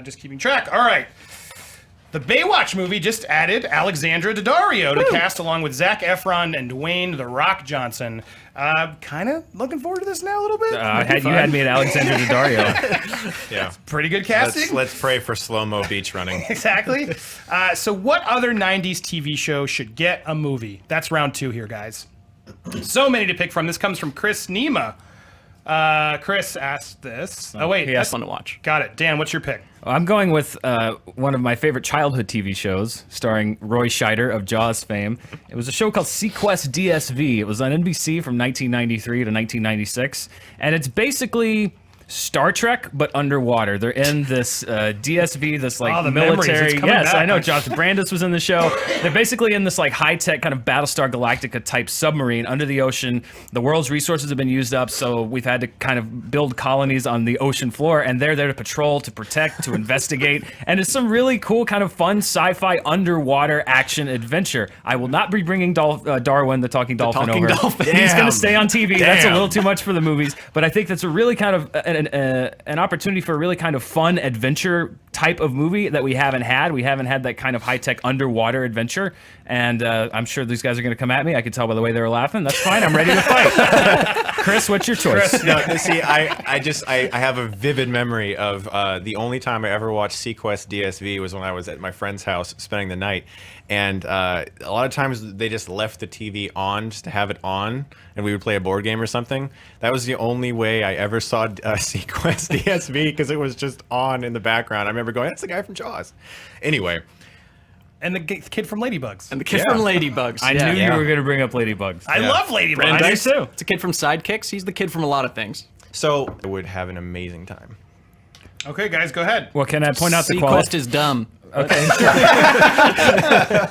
Just keeping track. All right. The Baywatch movie just added Alexandra Daddario to cast along with Zac Efron and Dwayne "The Rock" Johnson. Kind of looking forward to this now a little bit. You had me at Alexandra Daddario. Yeah. Pretty good casting. Let's pray for slow-mo beach running. Exactly. So what other 90s TV show should get a movie? That's round 2 here, guys. So many to pick from. This comes from Chris Nema. Chris asked this. Oh, wait. He asked one to watch. Got it. Dan, what's your pick? I'm going with one of my favorite childhood TV shows, starring Roy Scheider of Jaws fame. It was a show called Seaquest DSV. It was on NBC from 1993 to 1996, and it's basically Star Trek, but underwater. They're in this DSV, this like the military. memories. Yes, Back. I know. Josh Brandis was in the show. They're basically in this like high-tech kind of Battlestar Galactica type submarine under the ocean. The world's resources have been used up, so we've had to kind of build colonies on the ocean floor, and they're there to patrol, to protect, to investigate. And it's some really cool kind of fun sci-fi underwater action adventure. I will not be bringing Darwin, the talking dolphin, over. He's going to stay on TV. That's a little too much for the movies, but I think that's a really kind of an opportunity for a really kind of fun adventure type of movie that we haven't had. We haven't had that kind of high-tech underwater adventure, and I'm sure these guys are going to come at me. I could tell by the way they were laughing. That's fine. I'm ready to fight. Chris, what's your choice? No, see, I have a vivid memory of the only time I ever watched Seaquest DSV was when I was at my friend's house spending the night, and a lot of times they just left the TV on just to have it on, and we would play a board game or something. That was the only way I ever saw Seaquest DSV, because it was just on in the background. I remember going, "That's the guy from Jaws." Anyway. And the kid from Ladybugs. And the kid from Ladybugs. I knew you were going to bring up Ladybugs. I love Ladybugs. Brandon I do too. It's a kid from Sidekicks. He's the kid from a lot of things. So I would have an amazing time. Okay, guys, go ahead. Well, can I point out the Seaquest quality? is dumb. Okay.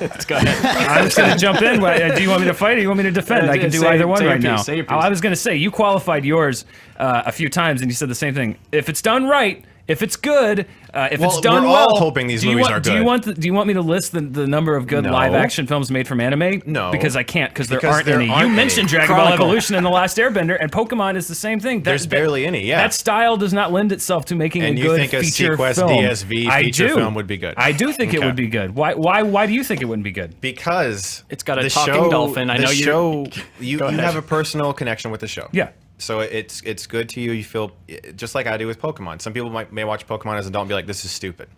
Let's go ahead. I'm just going to jump in. Do you want me to fight or you want me to defend? I can do either one right now. Say your piece. I was going to say, you qualified yours a few times, and you said the same thing. If it's done right, if it's good, if it's done we're well, all hoping these movies are good. Do you want me to list the number of good No. live action films made from anime? No. Because I can't, because there Because aren't there any. aren't You any. mentioned Dragon Ball Chronicle. Evolution and The Last Airbender, and Pokemon is the same thing. There's barely any, yeah. That style does not lend itself to making And a you good think a feature Seaquest film. DSV I feature do. film would be good? I do think it Okay. would be good. Why do you think it wouldn't be good? Because It's got a the talking show, dolphin. I the know you're- show, you ahead. have a personal connection with the show. Yeah. So it's good to you. You feel just like I do with Pokemon. Some people may watch Pokemon as an adult and be like, "This is stupid."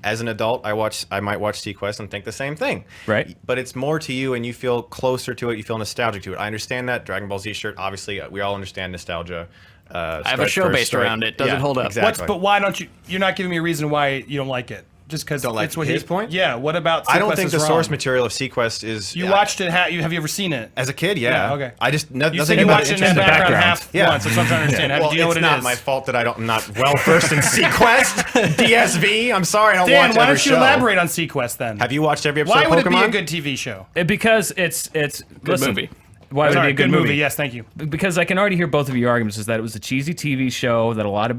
As an adult, I might watch Seaquest and think the same thing. Right. But it's more to you, and you feel closer to it. You feel nostalgic to it. I understand that Dragon Ball Z shirt. Obviously, we all understand nostalgia. I have a show based around it. Does it hold up? Exactly. But why don't you? You're not giving me a reason why you don't like it. Just because Don't like it's what his point? Yeah. What about? I don't Sequest think is the wrong? source material of Seaquest is. You watched it. Have you ever seen it? as a kid? Yeah. Yeah, okay. I just You nothing said you about watched it in interesting the background background. half Yeah. once. That's what I'm trying to understand. Well, Do you know it's what it not is? my fault that I'm not well versed in Seaquest DSV. I'm sorry, I don't Dan, watch why every don't you show. elaborate on Seaquest then? Have you watched every episode Why of would Pokemon? it be a good TV show? Because it's listen, movie. Why would Sorry, it be a good movie? Yes, thank you. Because I can already hear both of your arguments. Is that it was a cheesy TV show, that a lot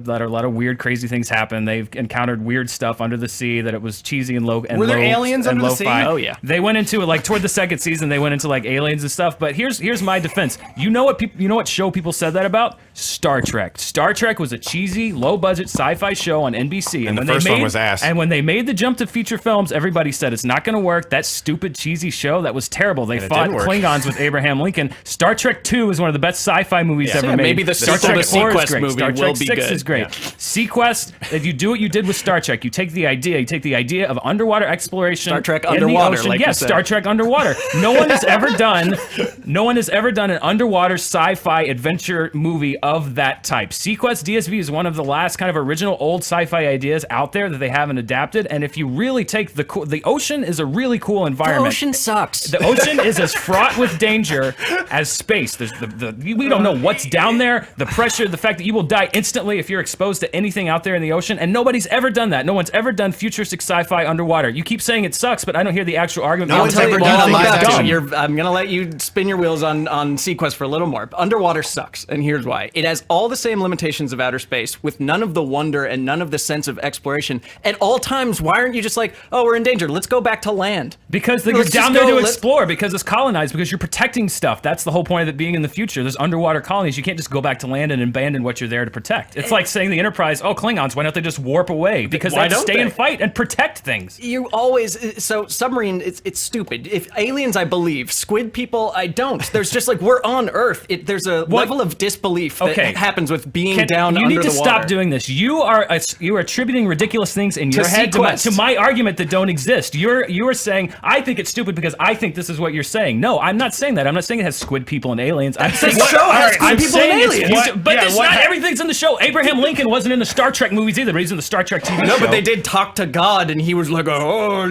of weird, crazy things happened. They've encountered weird stuff under the sea. That it was cheesy and low. And Were there low, aliens and under the sea? lo-fi. Oh, yeah. They went into it like toward the second season. They went into like aliens and stuff. But here's my defense. You know what show people said that about? Star Trek. Star Trek was a cheesy, low budget sci-fi show on NBC. And the when first they one made, was ass. And when they made the jump to feature films, everybody said it's not going to work. That stupid cheesy show that was terrible. They And it fought didn't work. Klingons with Abraham Lincoln. Star Trek 2 is one of the best sci-fi movies Yeah. ever Yeah, made. maybe the Star sequel Trek to 4 is Seaquest great. movie Star will Trek be 6 good. is great. Yeah. Seaquest, if you do what you did with Star Trek, you take the idea of underwater exploration. Star Trek in the underwater, ocean. like you yes, said. Star Trek underwater. No one has ever done an underwater sci-fi adventure movie of that type. Seaquest DSV is one of the last kind of original old sci-fi ideas out there that they haven't adapted. And if you really take the ocean is a really cool The environment. ocean sucks. The ocean is as fraught with danger as space. There's we don't know what's down there, the pressure, the fact that you will die instantly if you're exposed to anything out there in the ocean, and nobody's ever done that. No one's ever done futuristic sci-fi underwater. You keep saying it sucks, but I don't hear the actual argument. No I'll one's tell you ever why done a it's live dumb. action. I'm gonna let you spin your wheels on Seaquest for a little more. Underwater sucks, and here's why. It has all the same limitations of outer space, with none of the wonder and none of the sense of exploration. At all times, why aren't you just like, oh, we're in danger, let's go back to land? Because you're Let's down just there go- to let's- explore, because it's colonized, because you're protecting stuff. stuff. That's the whole point of it being in the future. There's underwater colonies. You can't just go back to land and abandon what you're there to protect. It's like saying the Enterprise, oh, Klingons, why don't they just warp away? Because they have to stay and fight and protect things. You always, so submarine, it's stupid. If aliens, I believe. Squid people, I don't. There's just like, we're on Earth. There's a level of disbelief that happens with being down under the water. You need to stop doing this. You are attributing ridiculous things in your head to my argument that don't exist. You are saying, I think it's stupid because I think this is what you're saying. No, I'm not saying that. I'm not saying it has squid people and aliens. I'm saying squid people and aliens. But not everything's in the show. Abraham Lincoln wasn't in the Star Trek movies either, but he's in the Star Trek TV show. No, but they did talk to God, and he was like, "Oh,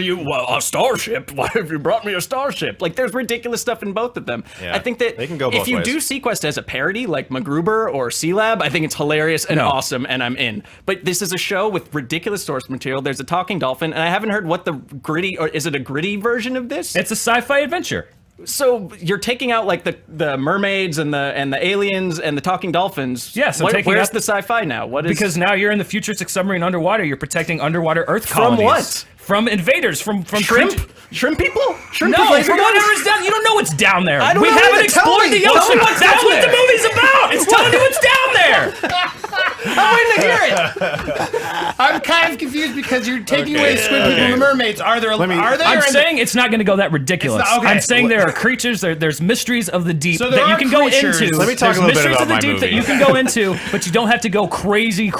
a starship? Why have you brought me a starship?" Like, there's ridiculous stuff in both of them. Yeah, I think that they can go both if you ways. do Seaquest as a parody, like MacGruber or Sea-Lab, I think it's hilarious and awesome, and I'm in. But this is a show with ridiculous source material. There's a talking dolphin, and I haven't heard what the gritty, or is it a gritty version of this? It's a sci-fi adventure. So you're taking out like the mermaids and the aliens and the talking dolphins. Yes, where's the sci-fi now? What is? Because now you're in the futuristic submarine underwater. You're protecting underwater Earth colonies. From what? From invaders. From shrimp? Shrimp people? Shrimp No, people? from whatever's down. You don't know what's down there. I don't we know haven't either. explored the Tell ocean. me what's That's down what there. the movie's about. It's telling you what's down there. I'm waiting to hear it. I'm kind of confused because you're taking away the squid people and the mermaids. Are there? I'm saying it's not going to go that ridiculous. It's not- okay. I'm saying there are creatures. There's mysteries of the deep So there that you are can creatures. go into. Let me talk There's a little bit mysteries about of the my deep that movie. you can go into, but you don't have to go crazy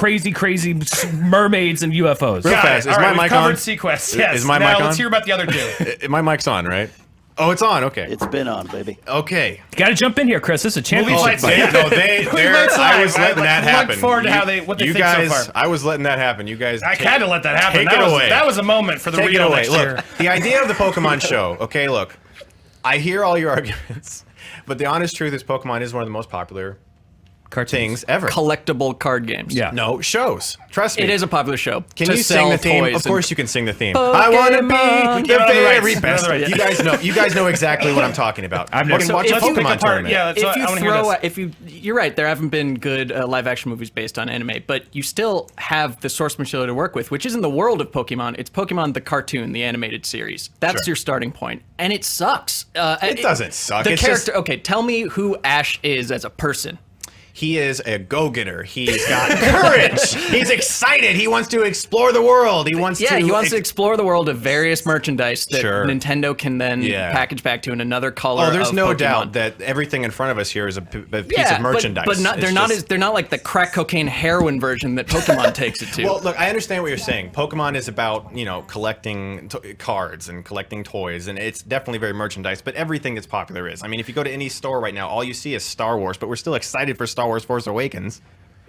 mermaids and UFOs. Real fast. Is my mic covered on? Seaquest. Yes. Is my now mic let's on? hear about the other two. My mic's on, right? Oh, it's on. Okay. It's been on, baby. Okay. Got to jump in here, Chris. This is a championship Fights, fight. yeah. No, I was letting that happen. Look forward to what they you think guys, so far. I was letting that happen. You guys, I had to let that happen. Take it away. That was a moment for the Take it real away. next Look, year. the idea of the Pokemon show. Okay, look, I hear all your arguments, but the honest truth is, Pokemon is one of the most popular things ever. Collectible card games. Yeah. No, shows. Trust me. It is a popular show. Can to you sell sing the theme? toys Of course you can sing the theme. Pokemon. I want to be the Get on the very rights. best. Get on the rights. You guys know exactly what I'm talking about. I've never- Fucking So watch if a you pick Pokemon apart- tournament. yeah, so If you I wanna hear this. you're right, there haven't been good live action movies based on anime, but you still have the source material to work with, which is in the world of Pokemon. It's Pokemon the cartoon, the animated series. That's Sure. your starting point, and it sucks. It doesn't suck. The It's character. just- Okay, tell me who Ash is as a person. He is a go-getter. He's got courage. He's excited. He wants to explore the world. He wants to explore the world of various merchandise that Sure. Nintendo can then package back to in another color. Oh, there's of no Pokemon. doubt that everything in front of us here is a piece of merchandise. But not, It's they're not like the crack cocaine heroin version that Pokemon takes it to. Well, look, I understand what you're saying. Pokemon is about, collecting cards and collecting toys, and it's definitely very merchandise, but everything that's popular is. I mean, if you go to any store right now, all you see is Star Wars, but we're still excited for Star Wars Force Awakens.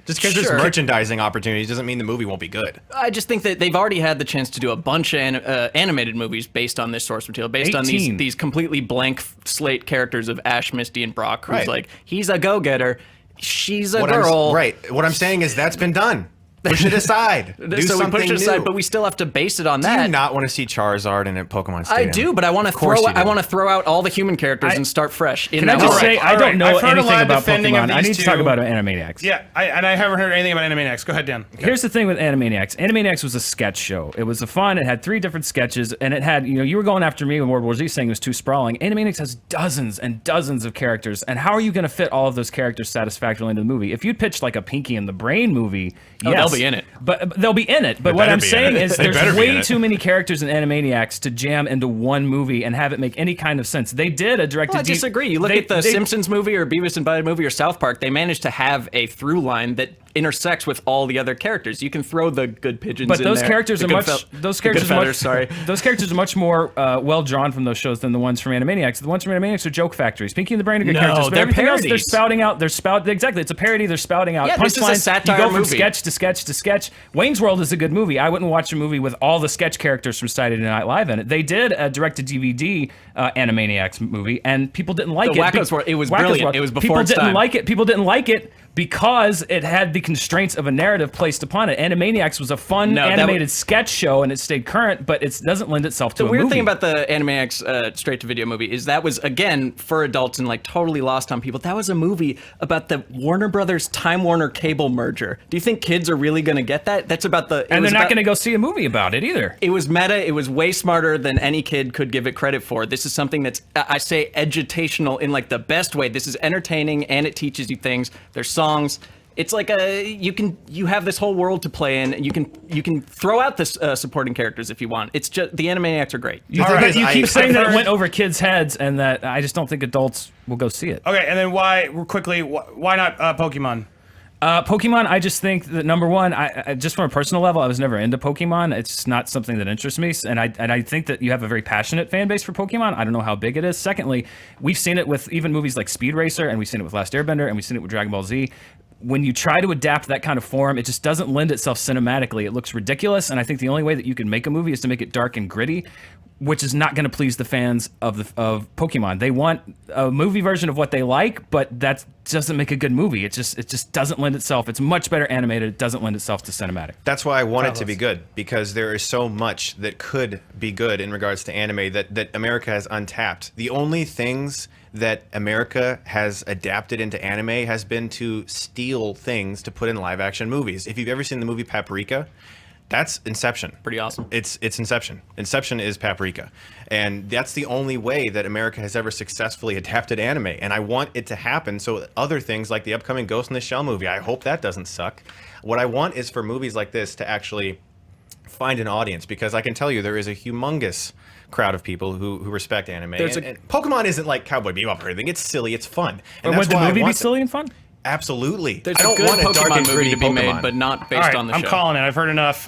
Just because Sure. there's merchandising opportunities doesn't mean the movie won't be good. I just think that they've already had the chance to do a bunch of animated movies based on this source material, based on 18. these completely blank slate characters of Ash, Misty, and Brock, who's Right. like, he's a go-getter, she's a What girl. What I'm saying is that's been done. Push it aside. Do So we something push it aside, new. but we still have to base it on Do that. you not want to see Charizard in a Pokemon I Stadium? do, but I want to course throw. you do. I want to throw out all the human characters and start fresh. Can I just say, I All don't right. know I've heard a anything lot of about defending of Pokemon. I these need to talk two. about Animaniacs. Yeah, and I haven't heard anything about Animaniacs. Go ahead, Dan. Here's the thing with Animaniacs. Animaniacs was a sketch show. It was fun. It had 3 different sketches, and it had, you were going after me when World War Z saying it was too sprawling. Animaniacs has dozens and dozens of characters, and how are you going to fit all of those characters satisfactorily into the movie? If you'd pitched like a Pinky and the Brain movie, Oh, yes, they'll be in it. But they'll be in it. But what better I'm be in saying it. is They better there's be in way it. too many characters in Animaniacs to jam into one movie and have it make any kind of sense. They did a directed. Well, I disagree. You look at the Simpsons movie or Beavis and Butthead movie or South Park, they managed to have a through line that intersects with all the other characters. You can throw the good pigeons But in those there. characters The are good much. fel- Those the characters good are much. feathers, sorry. Those characters are much more well drawn from those shows than the ones from Animaniacs. The ones from Animaniacs are joke factories. Pinky and the Brain are good No, characters. But they're everything else, they're parodies. spouting out. Exactly. It's a parody. They're spouting out Yeah, this is a punchlines. satire You go from movie. sketch to sketch to sketch. Wayne's World is a good movie. I wouldn't watch a movie with all the sketch characters from Saturday Night Live in it. They did a direct-to-DVD Animaniacs movie, and people didn't like The it. Wackos were- it was Wackos brilliant. were- It was before people its didn't time. like it. People didn't like it because it had the constraints of a narrative placed upon it. Animaniacs was a fun No, that animated sketch show, and it stayed current, but it doesn't lend itself to The a weird movie. thing about the Animaniacs straight-to-video movie is that was, again, for adults and like totally lost on people. That was a movie about the Warner Brothers Time Warner cable merger. Do you think kids are really going to get that. That's about the. And they're not going to go see a movie about it either. It was meta. It was way smarter than any kid could give it credit for. This is something that's, I say, edutational in like the best way. This is entertaining and it teaches you things. There's songs. It's like you have this whole world to play in, and you can throw out this supporting characters if you want. It's just the Animaniacs are great. You keep saying that it went over kids' heads, and that I just don't think adults will go see it. Okay, and then why not Pokemon? Pokemon, I just think that number one, I just from a personal level, I was never into Pokemon. It's not something that interests me, and I think that you have a very passionate fan base for Pokemon. I don't know how big it is. Secondly, we've seen it with even movies like Speed Racer, and we've seen it with Last Airbender, and we've seen it with Dragon Ball Z. When you try to adapt that kind of form, it just doesn't lend itself cinematically. It looks ridiculous, and I think the only way that you can make a movie is to make it dark and gritty, which is not going to please the fans of Pokemon. They want a movie version of what they like, but that doesn't make a good movie. It just doesn't lend itself. It's much better animated. It doesn't lend itself to cinematic. That's why I want it to be good, because there is so much that could be good in regards to anime that America has untapped. The only things that America has adapted into anime has been to steal things to put in live action movies. If you've ever seen the movie Paprika, that's Inception. Pretty awesome. It's Inception. Inception is Paprika. And that's the only way that America has ever successfully adapted anime. And I want it to happen so other things like the upcoming Ghost in the Shell movie, I hope that doesn't suck. What I want is for movies like this to actually find an audience, because I can tell you there is a humongous crowd of people who respect anime. And Pokemon isn't like Cowboy Bebop or anything. It's silly. It's fun. And But would the movie be silly and fun? Absolutely. There's I don't a good want a dark Pokemon and movie gritty to be Pokemon. made, but not based All right, on the I'm show. calling it. I've heard enough.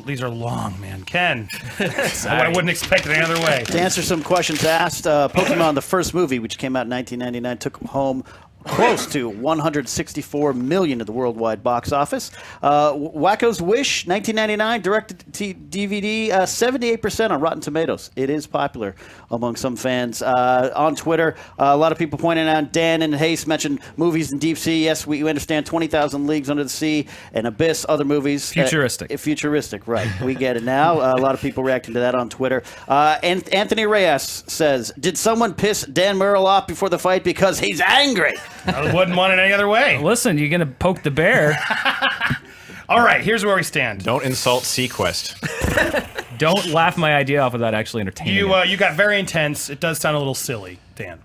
These are long, man. Ken, I wouldn't expect it any other way. To answer some questions asked, Pokemon, the first movie, which came out in 1999, took home close to 164 million at the worldwide box office. Wacko's Wish, 1999, direct-to-DVD, 78% on Rotten Tomatoes. It is popular among some fans. On Twitter, a lot of people pointing out, Dan and Hayes mentioned movies in deep sea. Yes, we understand 20,000 Leagues Under the Sea and Abyss, other movies. Futuristic. Futuristic, right. We get it now. A lot of people reacting to that on Twitter. And Anthony Reyes says, did someone piss Dan Murrell off before the fight because he's angry? I wouldn't want it any other way. Listen, you're going to poke the bear. All right, here's where we stand. Don't insult Seaquest. Don't laugh my idea off without actually entertaining it. You got very intense. It does sound a little silly, Dan.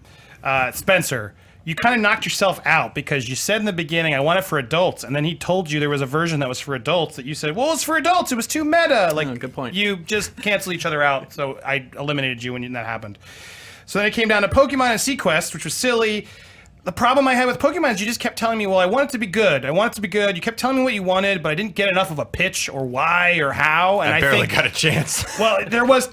Spencer, you kind of knocked yourself out because you said in the beginning, I want it for adults, and then he told you there was a version that was for adults that you said, well, it's for adults. It was too meta. Like, good point. You just canceled each other out, so I eliminated you when that happened. So then it came down to Pokemon and Seaquest, which was silly. The problem I had with Pokemon is you just kept telling me, well, I want it to be good. I want it to be good. You kept telling me what you wanted, but I didn't get enough of a pitch or why or how. And I barely think, got a chance. Well,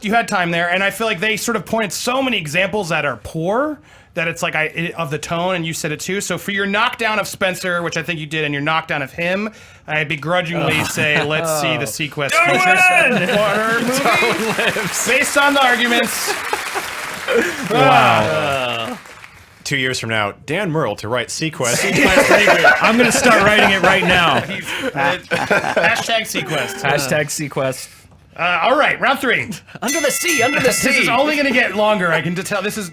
you had time there, and I feel like they sort of pointed so many examples that are poor that it's like of the tone, and you said it too. So for your knockdown of Spencer, which I think you did, and your knockdown of him, I begrudgingly say, let's see the Seaquest Water movie based on the arguments. Wow. 2 years from now, Dan Murrell to write Seaquest. I'm going to start writing it right now. Hashtag Seaquest. Hashtag Seaquest. All right, round 3. Under the sea, under the sea. This is only going to get longer. I can tell. This is